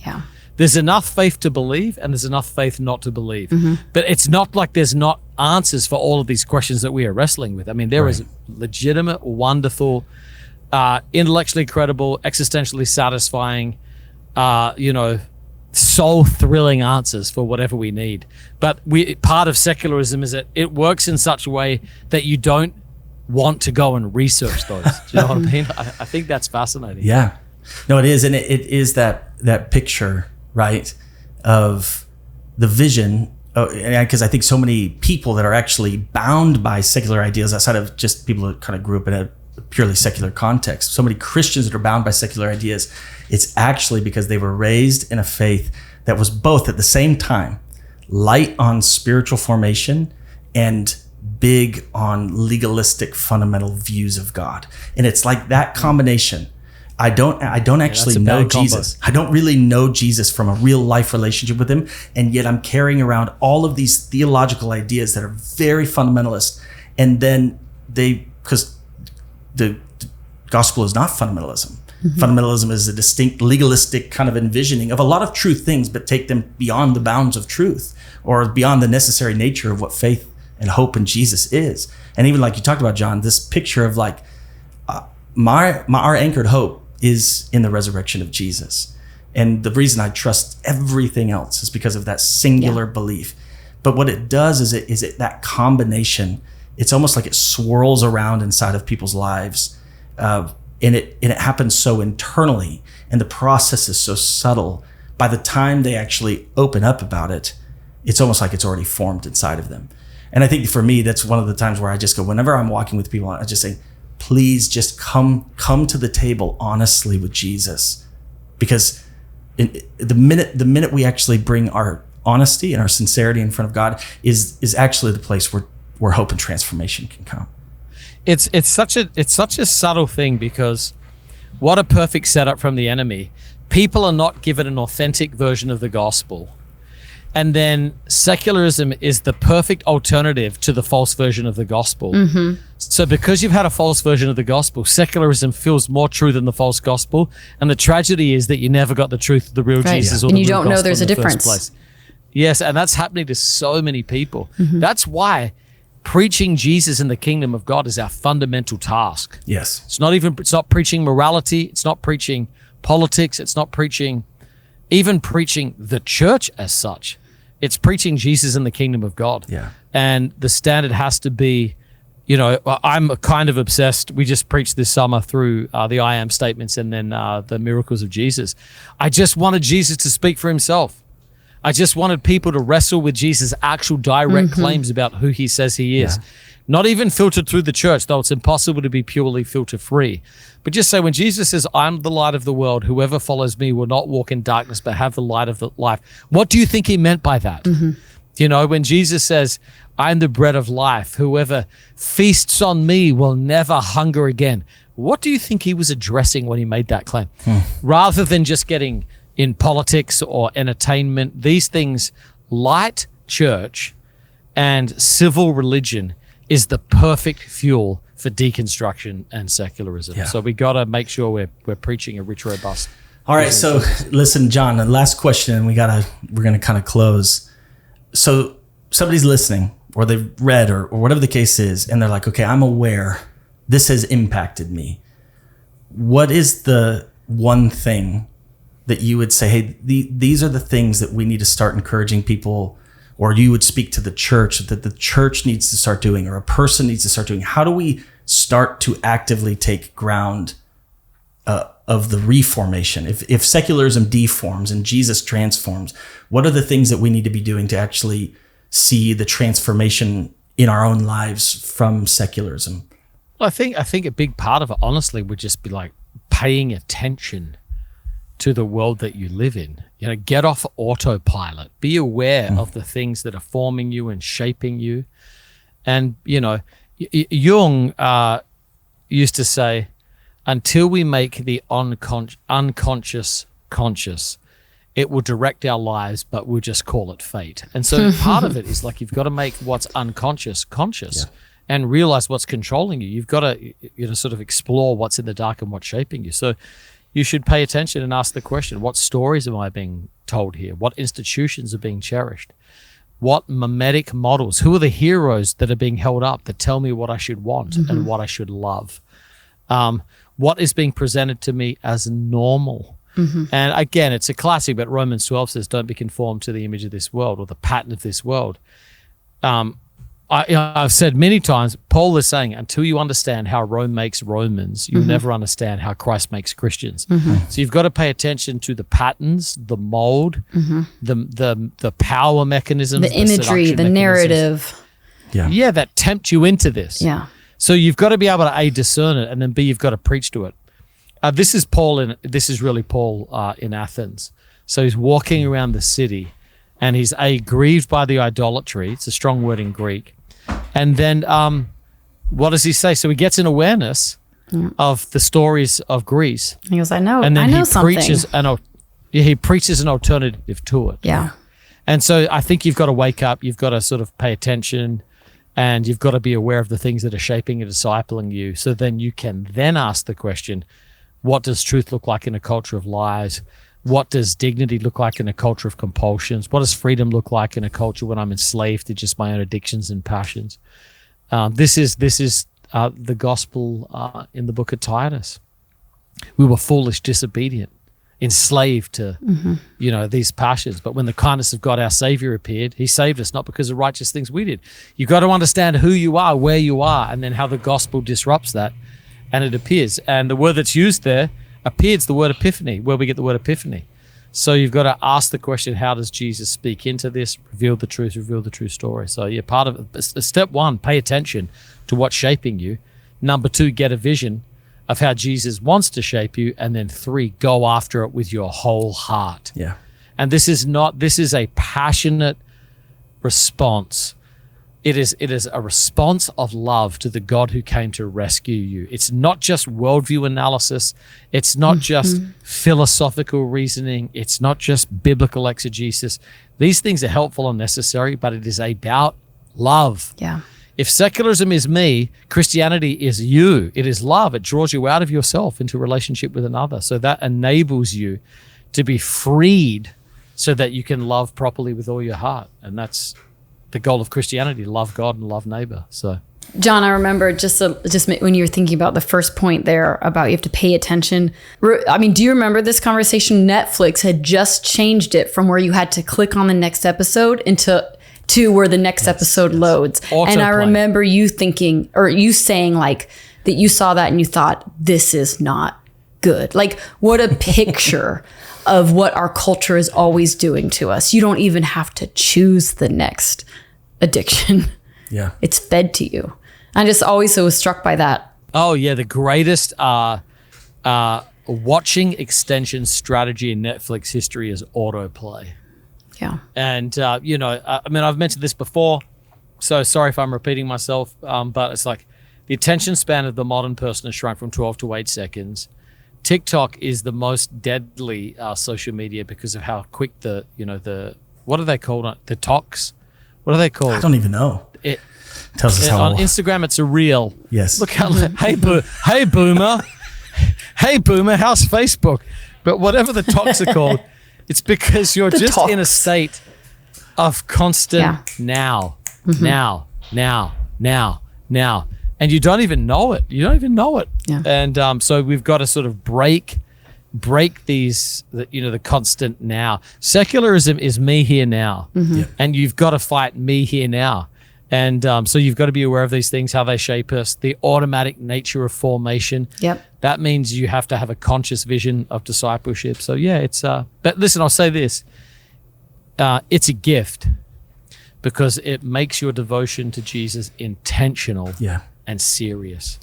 There's enough faith to believe and there's enough faith not to believe. But it's not like there's not answers for all of these questions that we are wrestling with. I mean, there is legitimate, wonderful, intellectually credible, existentially satisfying, soul-thrilling answers for whatever we need. But part of secularism is that it works in such a way that you don't want to go and research those. Do you know what I mean? I think that's fascinating. Yeah. No, it is. And it is that picture, right, of the vision. Because I think so many people that are actually bound by secular ideas outside of just people that kind of grew up in a purely secular context. So many Christians that are bound by secular ideas, it's actually because they were raised in a faith that was both at the same time light on spiritual formation and big on legalistic fundamental views of God. And it's like that combination. I don't actually know Jesus. I don't really know Jesus from a real life relationship with him. And yet I'm carrying around all of these theological ideas that are very fundamentalist. And then because the gospel is not fundamentalism. Fundamentalism is a distinct legalistic kind of envisioning of a lot of true things, but take them beyond the bounds of truth or beyond the necessary nature of what faith and hope in Jesus is. And even like you talked about, John, this picture of like our anchored hope is in the resurrection of Jesus. And the reason I trust everything else is because of that singular belief. But what it does is it that combination, it's almost like it swirls around inside of people's lives. And it happens so internally, and the process is so subtle. By the time they actually open up about it, it's almost like it's already formed inside of them. And I think for me, that's one of the times where I just go, whenever I'm walking with people, I just say, please just come to the table honestly with Jesus. Because the minute we actually bring our honesty and our sincerity in front of God is actually the place where hope and transformation can come. It's such a subtle thing, because what a perfect setup from the enemy. People are not given an authentic version of the gospel. And then secularism is the perfect alternative to the false version of the gospel. So because you've had a false version of the gospel, secularism feels more true than the false gospel. And the tragedy is that you never got the truth of the real Jesus or and the you real don't know gospel there's in a the first difference. place. Yes, and that's happening to so many people. That's why preaching Jesus in the kingdom of God is our fundamental task. Yes. It's not preaching morality. It's not preaching politics. It's not even preaching the church as such. It's preaching Jesus in the kingdom of God. Yeah. And the standard has to be, I'm kind of obsessed. We just preached this summer through the I am statements and then the miracles of Jesus. I just wanted Jesus to speak for himself. I just wanted people to wrestle with Jesus' actual direct claims about who he says he is. Yeah. Not even filtered through the church, though it's impossible to be purely filter free. But just say when Jesus says, I'm the light of the world, whoever follows me will not walk in darkness, but have the light of the life. What do you think he meant by that? When Jesus says, I'm the bread of life, whoever feasts on me will never hunger again. What do you think he was addressing when he made that claim? Rather than just getting in politics or entertainment, these things, light church and civil religion is the perfect fuel for deconstruction and secularism. Yeah. So we got to make sure we're preaching a rich, robust. All right. So listen, John, the last question, and we're going to kind of close. So somebody's listening or they've read or whatever the case is, and they're like, okay, I'm aware this has impacted me. What is the one thing that you would say, hey, these are the things that we need to start encouraging people, or you would speak to the church that the church needs to start doing, or a person needs to start doing? How do we start to actively take ground of the reformation? If secularism deforms and Jesus transforms, what are the things that we need to be doing to actually see the transformation in our own lives from secularism? Well, I think a big part of it, honestly, would just be like paying attention to the world that you live in. Get off autopilot. Be aware of the things that are forming you and shaping you. And, Jung used to say, until we make the unconscious conscious, it will direct our lives, but we'll just call it fate. And so part of it is like you've got to make what's unconscious conscious and realize what's controlling you. You've got to sort of explore what's in the dark and what's shaping you. So you should pay attention and ask the question, what stories am I being told here? What institutions are being cherished? What mimetic models? Who are the heroes that are being held up that tell me what I should want and what I should love? What is being presented to me as normal? And again, it's a classic, but Romans 12 says, don't be conformed to the image of this world or the pattern of this world. I've said many times, Paul is saying, until you understand how Rome makes Romans, you'll never understand how Christ makes Christians. So you've got to pay attention to the patterns, the mold, the power mechanisms, the imagery, the narrative. That tempt you into this. So you've got to be able to A, discern it, and then B, you've got to preach to it. This is really Paul in Athens. So he's walking around the city, and he's grieved by the idolatry. It's a strong word in Greek. And then what does he say? So he gets an awareness of the stories of Greece. He goes, I know. And then I know he preaches an alternative to it. And so I think you've got to wake up. You've got to sort of pay attention, and you've got to be aware of the things that are shaping and discipling you. So then you can then ask the question, what does truth look like in a culture of lies? What does dignity look like in a culture of compulsions? What does freedom look like in a culture when I'm enslaved to just my own addictions and passions? This is the gospel in the book of Titus. We were foolish, disobedient, enslaved to these passions. But when the kindness of God, our Savior, appeared, he saved us not because of righteous things we did. You've got to understand who you are, where you are, and then how the gospel disrupts that, and it appears. And the word that's used there appears, the word epiphany, where we get the word epiphany. So you've got to ask the question, how does Jesus speak into this? Reveal the true story. So you're part of it. Step one, pay attention to what's shaping you. Number two, get a vision of how Jesus wants to shape you. And then 3, go after it with your whole heart. And this is a passionate response It is a response of love to the God who came to rescue you. It's not just worldview analysis. It's not just philosophical reasoning. It's not just biblical exegesis. These things are helpful and necessary, but it is about love. Yeah. If secularism is me, Christianity is you. It is love. It draws you out of yourself into relationship with another. So that enables you to be freed so that you can love properly with all your heart. And that's the goal of Christianity, love God and love neighbor. So, John, I remember just when you were thinking about the first point there about you have to pay attention. I mean, do you remember this conversation? Netflix had just changed it from where you had to click on the next episode to where the next episode loads. And I remember you thinking, or you saying like that you saw that and you thought, this is not good. Like, what a picture of what our culture is always doing to us. You don't even have to choose the next addiction. Yeah. It's fed to you. I just always was struck by that. Oh yeah, the greatest watching extension strategy in Netflix history is autoplay. Yeah. And I mean, I've mentioned this before, so sorry if I'm repeating myself, but it's like the attention span of the modern person has shrunk from 12 to 8 seconds. TikTok is the most deadly social media because of how quick what are they called? The talks? What are they called? I don't even know. It tells us how on Instagram it's a reel. Yes. Look how hey boomer, hey boomer, how's Facebook? But whatever the talks are called, it's because you're just in a state of constant now. And you don't even know it. Yeah. And so we've got to sort of break these, the constant now. Secularism is me here now. Mm-hmm. Yeah. And you've got to fight me here now. And so you've got to be aware of these things, how they shape us, the automatic nature of formation. Yep. That means you have to have a conscious vision of discipleship. So yeah, it's, but listen, I'll say this. It's a gift because it makes your devotion to Jesus intentional. Yeah. And serious.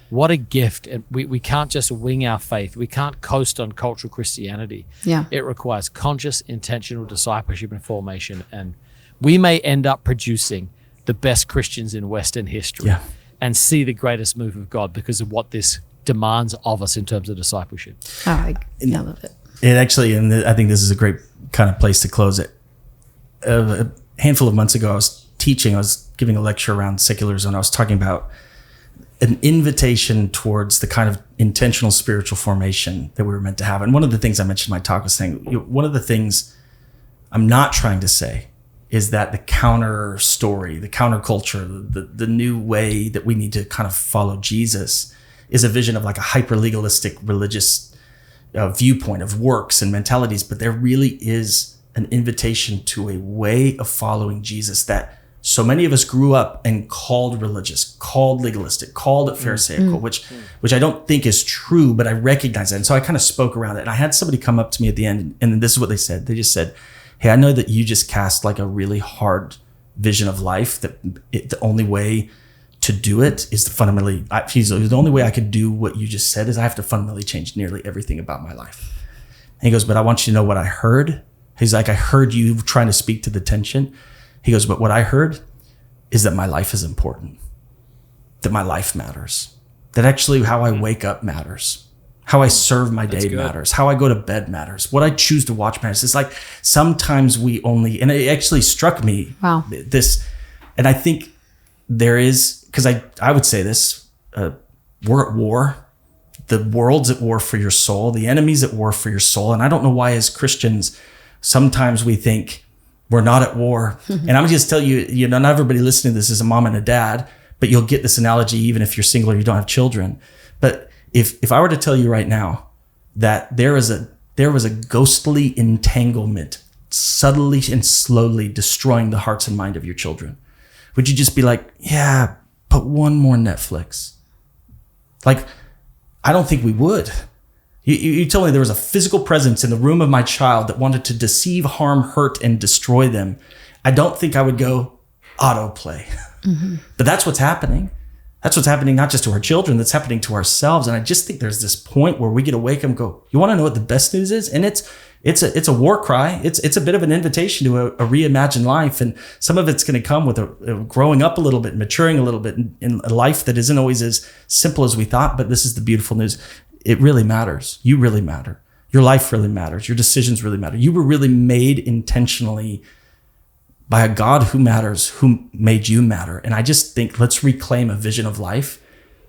What a gift. And we can't just wing our faith. We can't coast on cultural Christianity. Yeah. It requires conscious, intentional discipleship and formation. And we may end up producing the best Christians in Western history and see the greatest move of God because of what this demands of us in terms of discipleship. Oh, I love it. It actually, and I think this is a great kind of place to close it. A handful of months ago, I was giving a lecture around secularism, and I was talking about an invitation towards the kind of intentional spiritual formation that we were meant to have. And one of the things I mentioned in my talk was saying, one of the things I'm not trying to say is that the counter story, the counterculture, the new way that we need to kind of follow Jesus is a vision of like a hyper legalistic religious viewpoint of works and mentalities. But there really is an invitation to a way of following Jesus that so many of us grew up and called religious, called legalistic, called it pharisaical, which I don't think is true, but I recognize that. And so I kind of spoke around it. And I had somebody come up to me at the end, and this is what they said. They just said, hey, I know that you just cast like a really hard vision of life, that the only way to do it is to fundamentally, the only way I could do what you just said is I have to fundamentally change nearly everything about my life. And he goes, but I want you to know what I heard. He's like, I heard you trying to speak to the tension. He goes, but what I heard is that my life is important, that my life matters, that actually how I wake up matters, how I serve my day matters, how I go to bed matters, what I choose to watch matters. It's like sometimes we only, and it actually struck me, this, and I think there is, because I would say this, we're at war. The world's at war for your soul. The enemy's at war for your soul. And I don't know why as Christians, sometimes we think we're not at war. And I'm just tell you, not everybody listening to this is a mom and a dad, but you'll get this analogy even if you're single or you don't have children. But if I were to tell you right now that there was a ghostly entanglement subtly and slowly destroying the hearts and mind of your children, would you just be like, yeah, but one more Netflix? Like, I don't think we would. You told me there was a physical presence in the room of my child that wanted to deceive, harm, hurt, and destroy them. I don't think I would go autoplay. Mm-hmm. But that's what's happening. That's what's happening not just to our children, that's happening to ourselves. And I just think there's this point where we get to wake up and go, you want to know what the best news is? And it's a war cry. It's a bit of an invitation to a reimagined life. And some of it's going to come with a growing up a little bit, maturing a little bit in a life that isn't always as simple as we thought. But this is the beautiful news. It really matters. You really matter. Your life really matters. Your decisions really matter. You were really made intentionally by a God who matters, who made you matter. And I just think let's reclaim a vision of life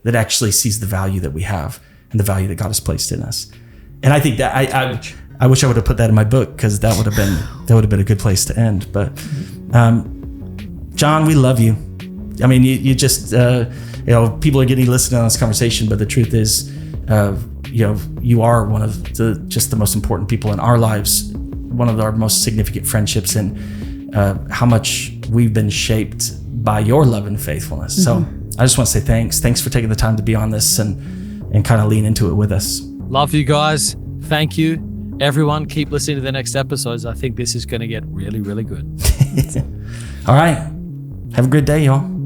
that actually sees the value that we have and the value that God has placed in us. And I think that I wish I would have put that in my book, because that would have been a good place to end. But Jon, we love you. I mean, you just people are getting listening on this conversation, but the truth is, you are one of the most important people in our lives, one of our most significant friendships, and how much we've been shaped by your love and faithfulness. So I just want to say thanks for taking the time to be on this and kind of lean into it with us. Love you guys. Thank you. Everyone, keep listening to the next episodes. I think this is going to get really, really good. All right. Have a good day, y'all.